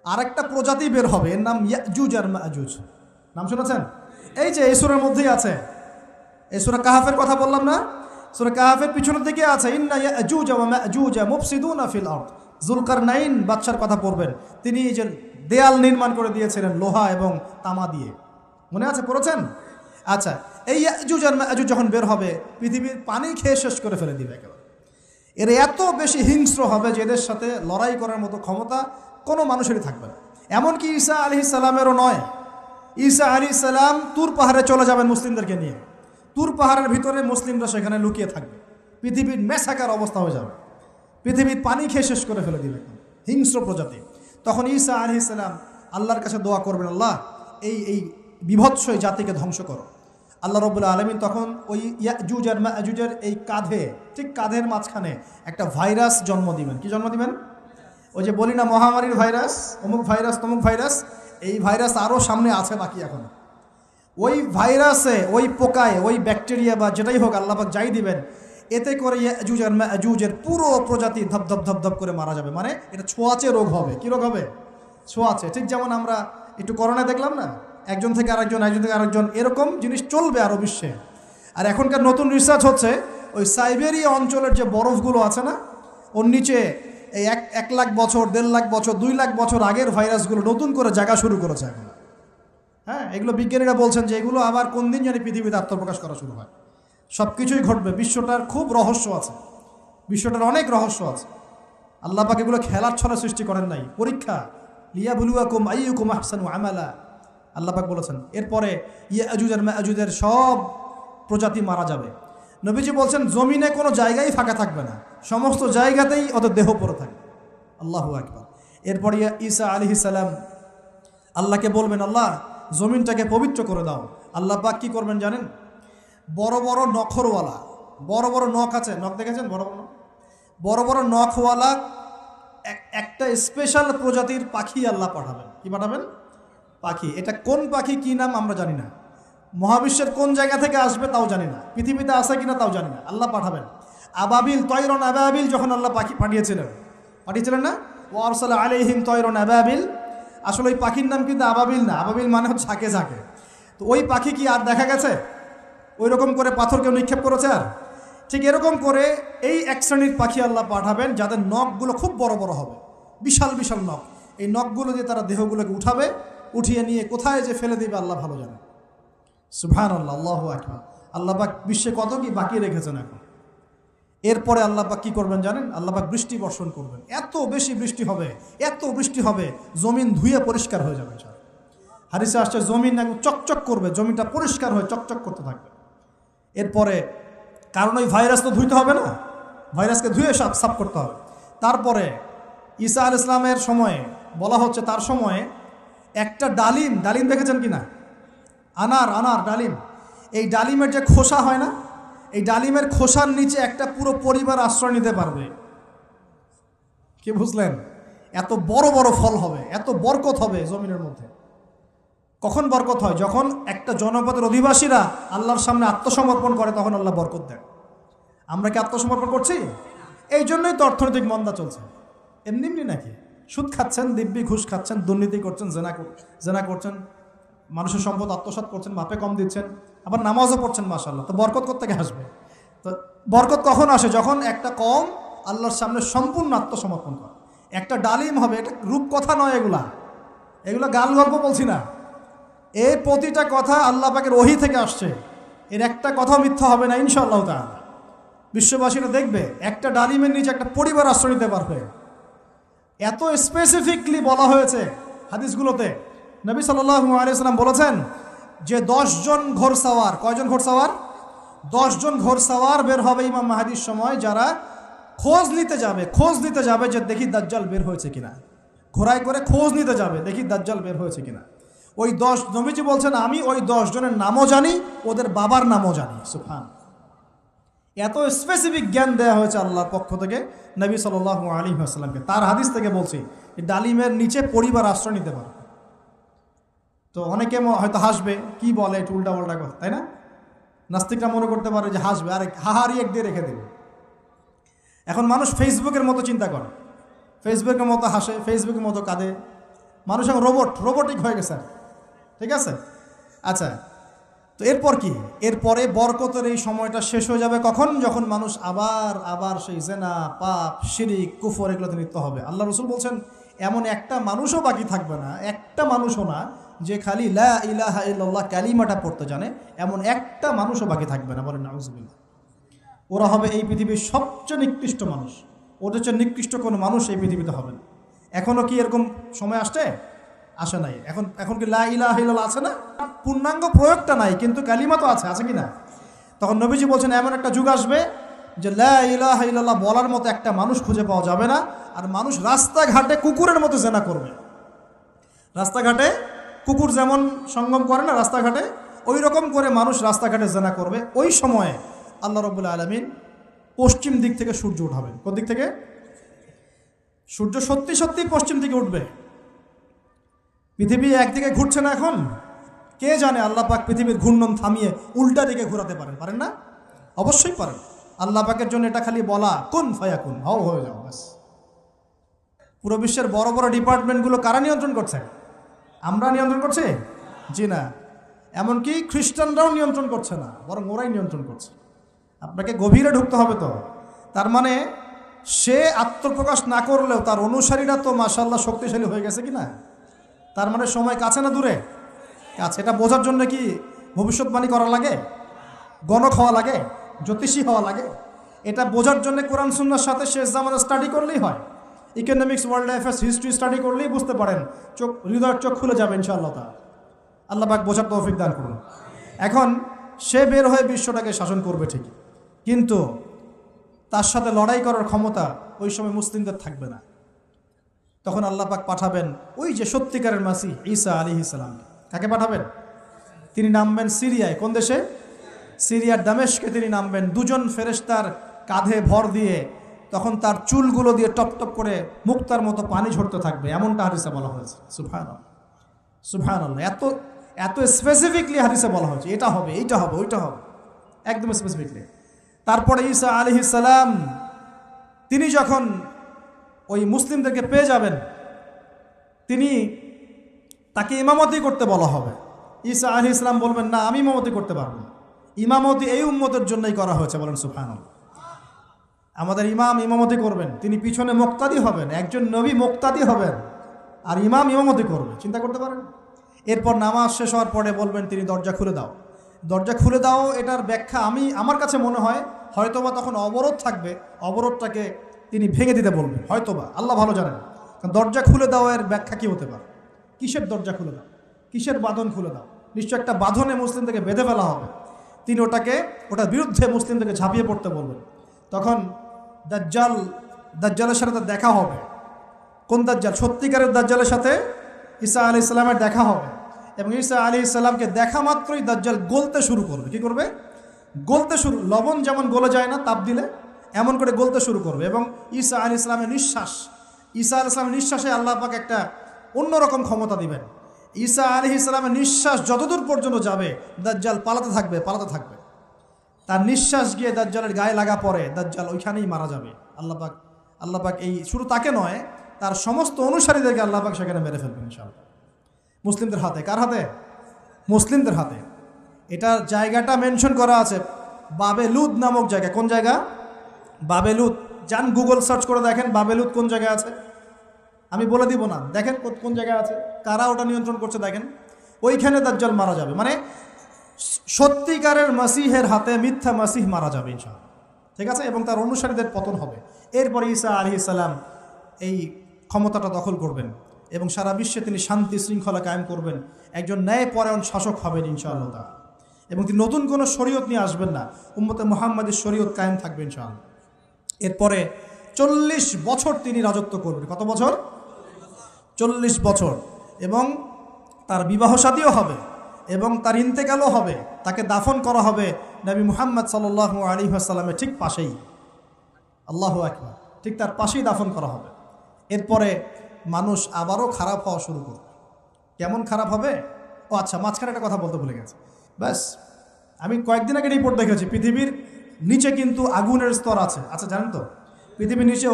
আরেকটা প্রজাতি বের হবে, এর নাম ইয়াজুজ আর মাজুজ। নাম শুনেছেন? এই যে এই সূরার মধ্যেই আছে, এই সূরা কাহাফের কথা বললাম না, সূরা কাহাফের পিছনের দিকে আছে ইন্না ইয়াজুজ ওয়া মাজুজ মুফসিদুনা ফিল আরদ। যুলকারনাইন বাদশার কথা পড়বেন, তিনি যে দেয়াল নির্মাণ করে দিয়েছিলেন লোহা এবং তামা দিয়ে, মনে আছে, পড়েছেন? আচ্ছা, এই ইয়াজুজ আর মাজুজ যখন বের হবে, পৃথিবীর পানি খেয়ে শেষ করে ফেলে দিবে একেবারে। এর এত বেশি হিংস্র হবে যে এদের সাথে লড়াই করার মতো ক্ষমতা কোনো মানুষেরই থাকবে না। এমনকি ঈসা আলাইহিস সালামেরও নয়। ঈসা আলাইহিস সালাম তুর পাহাড়ে চলে যাবেন মুসলিমদেরকে নিয়ে, তুর পাহাড়ের ভিতরে মুসলিমরা সেখানে লুকিয়ে থাকবে, পৃথিবীর মেসাকার অবস্থা হয়ে যাবে, পৃথিবীর পানি খেয়ে শেষ করে ফেলে দিবে হিংস্র প্রজাতি। তখন ঈসা আলাইহিস সালাম আল্লাহর কাছে দোয়া করবেন, আল্লাহ এই বিভৎস জাতিকে ধ্বংস করো। আল্লাহ রাব্বুল আলামিন তখন ওই ইয়াজুজ আর মাজুজের এই কাঁধে, ঠিক কাঁধের মাঝখানে একটা ভাইরাস জন্ম দিবেন। কি জন্ম দিবেন? ওই যে বলি না মহামারীর ভাইরাস, অমুক ভাইরাস তমুক ভাইরাস, এই ভাইরাস আরও সামনে আছে বাকি এখন। ওই ভাইরাসে, ওই পোকায়, ওই ব্যাকটেরিয়া বা যেটাই হোক আল্লাহ পাক যাই দিবেন, এতে করে ইয়াজুজ আর মাজুজের পুরো প্রজাতি ধপ ধপ ধপ করে মারা যাবে। মানে এটা ছোঁয়াচে রোগ হবে। কি রোগ হবে? ছোঁয়াচে। ঠিক যেমন আমরা একটু করোনায় দেখলাম না, একজন থেকে আরেকজন, একজন থেকে আরেকজন, এরকম জিনিস চলবে আরও বিশ্বে। আর এখনকার নতুন রিসার্চ হচ্ছে ওই সাইবেরিয়া অঞ্চলের যে বরফগুলো আছে না, ওর নিচে এই 1 লাখ বছর, 1.5 লাখ বছর, 2 লাখ বছর আগের ভাইরাসগুলো নতুন করে জায়গা শুরু করেছে এখন। হ্যাঁ, এগুলো বিজ্ঞানীরা বলছেন যে এগুলো আবার কোন দিন জানি পৃথিবীতে আত্মপ্রকাশ করা শুরু হয়। সব কিছুই ঘটবে। বিশ্বটার খুব রহস্য আছে, বিশ্বটার অনেক রহস্য আছে। আল্লাহ পাক এগুলো খেলার ছলে সৃষ্টি করেন নাই, পরীক্ষা। লিয়াবলুয়াকুম আইয়ুকুম আহসানু আমালা, আল্লাহ পাক বলেছেন। এরপরে ইয়াজুজ আর মাজুজের সব প্রজাতি মারা যাবে। নবীজি বলছেন জমিনে কোনো জায়গায় ফাঁকা থাকবে না, সমস্ত জায়গাতেই ওদের দেহ পড়ে থাকবে। আল্লাহু আকবার। এরপরে ঈসা আলাইহিস সালাম আল্লাহকে বলবেন, আল্লাহ জমিনটাকে পবিত্র করে দাও। আল্লাহ পাক কী করবেন জানেন? বড় বড় নখরওয়ালা, বড় বড় নখ আছে, নখ দেখেছেন? বড় বড় বড় বড় নখওয়ালা একটা স্পেশাল প্রজাতির পাখি আল্লাহ পাঠাবেন। কি পাঠাবেন? পাখি। এটা কোন পাখি, কি নাম আমরা জানি না, মহাবিশ্বের কোন জায়গা থেকে আসবে তাও জানি না, পৃথিবীতে আসে কিনা তাও জানি না, আল্লাহ পাঠাবেন। আবাবিল, তয়রন আবাবিল যখন আল্লাহ পাখি পাঠিয়েছিলেন না, ও আরসালা আলাইহিম তয়রন আবাবিল। আসলে ওই পাখির নাম কিন্তু আবাবিল না, আবাবিল মানে হচ্ছে ঝাঁকে ঝাঁকে। তো ওই পাখি কি আর দেখা গেছে? ওই রকম করে পাথর কেউ নিক্ষেপ করেছে? আর ঠিক এরকম করে এই এক শ্রেণীর পাখি আল্লাহ পাঠাবেন যাদের নখগুলো খুব বড় বড় হবে, বিশাল বিশাল নখ। এই নখগুলো দিয়ে তারা দেহগুলোকে উঠাবে, উঠিয়ে নিয়ে কোথায় যে ফেলে দেবে আল্লাহ ভালো জানে। সুবহানাল্লাহ, আল্লাহু আকবার। আল্লাহ পাক বিশ্বে কত কি বাকি রেখেছেন এখন। এরপরে আল্লাহ পাক কী করবেন জানেন? আল্লাহ পাক বৃষ্টি বর্ষণ করবেন। এত বেশি বৃষ্টি হবে, এত বৃষ্টি হবে, জমিন ধুয়ে পরিষ্কার হয়ে যাবে। হাদিসে আসছে জমিন একদম চকচক করবে, জমিনটা পরিষ্কার হয়ে চকচক করতে থাকবে। এরপরে, কারণ ওই ভাইরাস তো ধুইতে হবে না, ভাইরাসকে ধুয়ে সাফ করতে হবে। তারপরে ঈসা আলাইহিস সালামের সময়ে বলা হচ্ছে, তার সময়ে একটা ডালিম দেখেছেন কি না? আনার ডালিম, এই ডালিমের যে খোসা হয় না, এই ডালিমের খোসার নিচে একটা পুরো পরিবার আশ্রয় নিতে পারবে। কি বুঝলেন? এত বড় বড় ফল হবে, এত বরকত হবে জমিনের মধ্যে। কখন বরকত হয়? যখন একটা জনপদের অধিবাসীরা আল্লাহর সামনে আত্মসমর্পণ করে, তখন আল্লাহ বরকত দেন। আমরা কি আত্মসমর্পণ করছি? এই জন্যই তো অর্থনৈতিক মন্দা চলছে। এমনি নাকি? সুদ খাচ্ছেন, দিব্যি ঘুষ খাচ্ছেন, দুর্নীতি করছেন, জেনা করছেন, মানুষের সম্পদ আত্মসাৎ করছেন, মাপে কম দিচ্ছেন, আবার নামাজও পড়ছেন, মাশাআল্লাহ। তো বরকত কোত্থেকে আসবে? তো বরকত কখন আসে? যখন একটা কম আল্লাহর সামনে সম্পূর্ণ আত্মসমর্পণ করে। একটা ডালিম হবে, এটা রূপকথা নয়, এগুলা গাল গল্প বলছি না। এই প্রতিটা কথা আল্লাহ পাকের ওহী থেকে আসছে, এর একটা কথা মিথ্যা হবে না ইনশাআল্লাহ তাআলা। বিশ্ববাসীরা দেখবে একটা ডালিমের নিচে একটা পরিবার আশ্রয় নিতে পারবে। এত স্পেসিফিকলি বলা হয়েছে হাদিসগুলোতে। নবী সাল্লাল্লাহু আলাইহি ওয়াসাল্লাম বলেছেন যে 10 জন ঘোড়সাওয়ার, কয়জন ঘোড়সাওয়ার? 10 জন ঘোড়সাওয়ার বের হবে ইমাম মাহদীর সময়, যারা খোঁজ নিতে যাবে যে দেখি দাজ্জাল বের হয়েছে কিনা। ঘোড়ায় করে খোঁজ নিতে যাবে, দেখি দাজ্জাল বের হয়েছে কিনা। ওই 10, নবীজি বলছেন আমি ওই 10 জনের নামও জানি, ওদের বাবার নামও জানি। সুবহান। এত স্পেসিফিক জ্ঞান দেওয়া হয়েছে আল্লাহর পক্ষ থেকে নবী সাল্লাল্লাহু আলাইহি ওয়াসাল্লামকে। তার হাদিস থেকে বলছি, ডালিমের নিচে পরিবার আশ্রয় নিতে পারে। তো অনেকে হয়তো হাসবে, কি বলে একটু উল্টা পাল্টা কথা, তাই না? নাস্তিকরা মনে করতে পারে যে হাসবে, আরে হাহারি এক দিয়ে রেখে দেবে। এখন মানুষ ফেসবুকের মতো চিন্তা করে, ফেসবুকের মতো হাসে, ফেসবুকের মতো কাঁদে, মানুষ এখন রোবটিক হয়ে গেছে, ঠিক আছে? আচ্ছা, তো এরপর কি? এরপরে বরকতের এই সময়টা শেষ হয়ে যাবে কখন? যখন মানুষ আবার সেই জেনা, পাপ, শিরিক, কুফর এগুলোতে লিপ্ত হবে। আল্লাহ রাসূল বলছেন এমন একটা মানুষও বাকি থাকবে না, একটা মানুষও না যে খালি লা ইলাহা ইল্লাল্লাহ কালিমাটা পড়তে জানে, এমন একটা মানুষও বাকি থাকবে না। বলেন নাউযুবিল্লাহ। ওরা হবে এই পৃথিবীর সবচেয়ে নিকৃষ্ট মানুষ। ওদের চেয়ে নিকৃষ্ট কোনো মানুষ এই পৃথিবীতে হবে না। এখনও কি এরকম সময় আসে নাই? এখন কি লা ইলাহা ইল্লাল্লাহ আছে না? পূর্ণাঙ্গ প্রয়োগটা নাই, কিন্তু কালিমা তো আছে কি না? তখন নবীজি বলছেন এমন একটা যুগ আসবে যে লা ইলাহা ইল্লাল্লাহ বলার মতো একটা মানুষ খুঁজে পাওয়া যাবে না। আর মানুষ রাস্তাঘাটে কুকুরের মতো জেনা করবে। রাস্তাঘাটে কুকুর যেমন সঙ্গম করে না রাস্তাঘাটে, ওই রকম করে মানুষ রাস্তাঘাটে জেনা করবে। ওই সময়ে আল্লাহ রাব্বুল আলামিন পশ্চিম দিক থেকে সূর্য উঠাবেন। কোন দিক থেকে? সূর্য সত্যি সত্যি পশ্চিম দিকে উঠবে। পৃথিবী একদিকে ঘুরছে না এখন? কে জানে আল্লাহ পাক পৃথিবীর ঘূর্ণন থামিয়ে উল্টা দিকে ঘোরাতে পারেন না? অবশ্যই পারেন। আল্লাহ পাকের জন্য এটা খালি বলা, কুন ফায়াকুন, হও হয়ে যাও, ব্যাস। পুরো বিশ্বের বড় বড় ডিপার্টমেন্টগুলো কারা নিয়ন্ত্রণ করছে? আমরা নিয়ন্ত্রণ করছি? জি না। এমনকি খ্রিস্টানরাও নিয়ন্ত্রণ করছে না, বরং ওরাই নিয়ন্ত্রণ করছে। আপনাকে গভীরে ঢুকতে হবে তো। তার মানে সে আত্মপ্রকাশ না করলেও তার অনুসারীরা তো মাশাআল্লাহ শক্তিশালী হয়ে গেছে কি না? তার মানে সময় কাছে না দূরে? কাছে। এটা বোঝার জন্য কি ভবিষ্যৎবাণী করা লাগে? গণক হওয়া লাগে? জ্যোতিষী হওয়া লাগে? এটা বোঝার জন্য কোরআন সুন্নাহর সাথে শেষ জামানা স্টাডি করলেই হয়। Economics, world affairs, history study করলেই বুঝতে পারেন, হৃদয়ের চোখ খুলে যাবে ইনশাআল্লাহ তাআলা। আল্লাহ পাক বোঝার তৌফিক দান করুন। এখন সে বের হয়ে বিশ্বটাকে শাসন করবে ঠিকই, কিন্তু তার সাথে লড়াই করার ক্ষমতা ওই সময় মুসলিমদের থাকবে না। তখন আল্লাহ পাক পাঠাবেন ওই যে সত্যিকারের মাসিহ ঈসা আলাইহিস সালাম। কাকে পাঠাবেন? তিনি নামবেন সিরিয়ায়। কোন দেশে? সিরিয়ার দামেশকে তিনি নামবেন দুজন ফেরেশতার কাঁধে ভর দিয়ে। তখন তার চুলগুলো দিয়ে টপ টপ করে মুক্তার মতো পানি ঝরতে থাকবে, এমনটা হাদিসে বলা হয়েছে। সুবহানাল্লাহ, সুবহানাল্লাহ। এত স্পেসিফিকলি হাদিসে বলা হয়েছে এটা হবে, এইটা হবে, ওইটা হবে, একদম স্পেসিফিকলি। তারপরে ঈসা আলাইহিস সালাম তিনি যখন ওই মুসলিমদেরকে পেয়ে যাবেন, তাকে ইমামতি করতে বলা হবে। ঈসা আলাইহিস সালাম বলবেন, না, আমি ইমামতি করতে পারবো না। ইমামতি এই উম্মতের জন্যই করা হয়েছে। বলেন সুবহানাল্লাহ। আমাদের ইমাম ইমামতি করবেন, তিনি পিছনে মুক্তাদি হবেন। একজন নবী মুক্তাদি হবেন আর ইমাম ইমামতি করবে, চিন্তা করতে পারেন? এরপর নামাজ শেষ হওয়ার পরে বলবেন তিনি, দরজা খুলে দাও, দরজা খুলে দাও। এটার ব্যাখ্যা আমার কাছে মনে হয় হয়তোবা তখন অবরোধ থাকবে, অবরোধটাকে তিনি ভেঙে দিতে বলবেন হয়তোবা, আল্লাহ ভালো জানেন। কারণ দরজা খুলে দাও এর ব্যাখ্যা কী হতে পারে? কিসের দরজা খুলে দাও? কিসের বাঁধন খুলে দাও? নিশ্চয় একটা বাঁধনে মুসলিমদেরকে বেঁধে ফেলা হবে। তিনি ওটার বিরুদ্ধে মুসলিমদেরকে ঝাঁপিয়ে পড়তে বলবেন। তখন দাজ্জালের সাথে তার দেখা হবে। কোন দাজ্জাল? সত্যিকারের দাজ্জালের সাথে ঈসা আলাইহিস সালামের দেখা হবে। এবং ঈসা আলাইহিস সালামকে দেখা মাত্রই দাজ্জাল গলতে শুরু করবে। কি করবে? গলতে শুরু। লবণ যেমন গলে যায় না তাপ দিলে, এমন করে গলতে শুরু করবে। এবং ঈসা আলাইহিস সালামের নিঃশ্বাসে আল্লাহ পাক একটা অন্যরকম ক্ষমতা দিবেন। ঈসা আলাইহিস সালামের নিঃশ্বাস যতদূর পর্যন্ত যাবে দাজ্জাল পালাতে থাকবে। তার নিঃশ্বাস গিয়ে দাজ্জালের গায়ে লাগা পরে দাজ্জাল ওইখানেই মারা যাবে। আল্লাহ পাক এই শুধু তাকে নয়, তার সমস্ত অনুসারীদেরকে আল্লাহ পাক সেখানে মেরে ফেলবেন ইনশাআল্লাহ। মুসলিমদের হাতে। কার হাতে? মুসলিমদের হাতে। এটার জায়গাটা মেনশন করা আছে, বাবেলুদ নামক জায়গা। কোন জায়গা? বাবেলুদ। যান গুগল সার্চ করে দেখেন বাবেলুদ কোন জায়গায় আছে। আমি বলে দিব না, দেখেন কোন জায়গায় আছে, কারা ওটা নিয়ন্ত্রণ করছে দেখেন। ওইখানে দাজ্জাল মারা যাবে। মানে সত্যিকারের মাসিহের হাতে মিথ্যা মাসিহ মারা যাবে ইনশাআল্লাহ, ঠিক আছে? এবং তার অনুসারীদের পতন হবে। এরপরে ঈসা আলাইহিস সালাম এই ক্ষমতাটা দখল করবেন এবং সারা বিশ্বে তিনি শান্তি শৃঙ্খলা কায়েম করবেন। একজন ন্যায়পরায়ণ শাসক হবেন ইনশাআল্লাহ তাআলা। এবং তিনি নতুন কোনো শরীয়ত নিয়ে আসবেন না, উম্মতে মুহাম্মাদের শরীয়ত কায়েম থাকবে ইনশাআল্লাহ। এরপরে 40 বছর তিনি রাজত্ব করবেন। কত বছর? 40 বছর। এবং তার বিবাহ শাদীও হবে এবং তার ইন্তেকালও হবে। তাকে দাফন করা হবে নবী মুহাম্মদ সাল্লাল্লাহু আলাইহি ওয়াসাল্লামের ঠিক পাশেই। আল্লাহু আকবার। ঠিক তার পাশেই দাফন করা হবে। এরপরে মানুষ আবারও খারাপ হওয়া শুরু করবে। কেমন খারাপ হবে? ও আচ্ছা, মাঝখানে একটা কথা বলতে ভুলে গেছে। ব্যাস, আমি কয়েকদিন আগে রিপোর্ট দেখেছি, পৃথিবীর নিচে কিন্তু আগুনের স্তর আছে। আচ্ছা, জানেন তো পৃথিবীর নিচে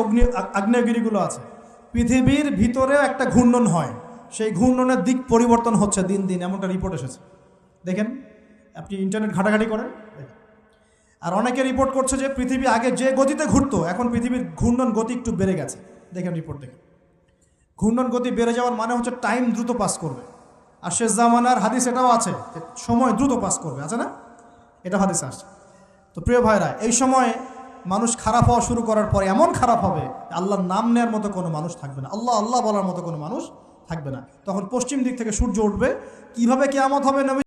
আগ্নেয়গিরিগুলো আছে। পৃথিবীর ভিতরেও একটা ঘূর্ণন হয়, সেই ঘূর্ণনের দিক পরিবর্তন হচ্ছে দিন দিন, এমনটা রিপোর্ট এসেছে। দেখেন, আপনি ইন্টারনেট ঘাটাঘাটি করেন। আর অনেকে রিপোর্ট করছে যে পৃথিবী আগে যে গতিতে ঘুরতো, এখন পৃথিবীর ঘূর্ণন গতি একটু বেড়ে গেছে। দেখেন রিপোর্ট, দেখেন ঘূর্ণন গতি বেড়ে যাওয়ার মানে হচ্ছে টাইম দ্রুত পাস করবে। আর শেষ জামানার হাদিস এটাও আছে যে সময় দ্রুত পাস করবে, আছে না? এটা হাদিস আসছে। তো প্রিয় ভাইরা, এই সময় মানুষ খারাপ হওয়া শুরু করার পরে এমন খারাপ হবে, আল্লাহর নাম নেওয়ার মতো কোনো মানুষ থাকবে না, আল্লাহ আল্লাহ বলার মতো কোনো মানুষ থাকবে না। তখন পশ্চিম দিক থেকে সূর্য উঠবে। কিভাবে কিয়ামত হবে নবী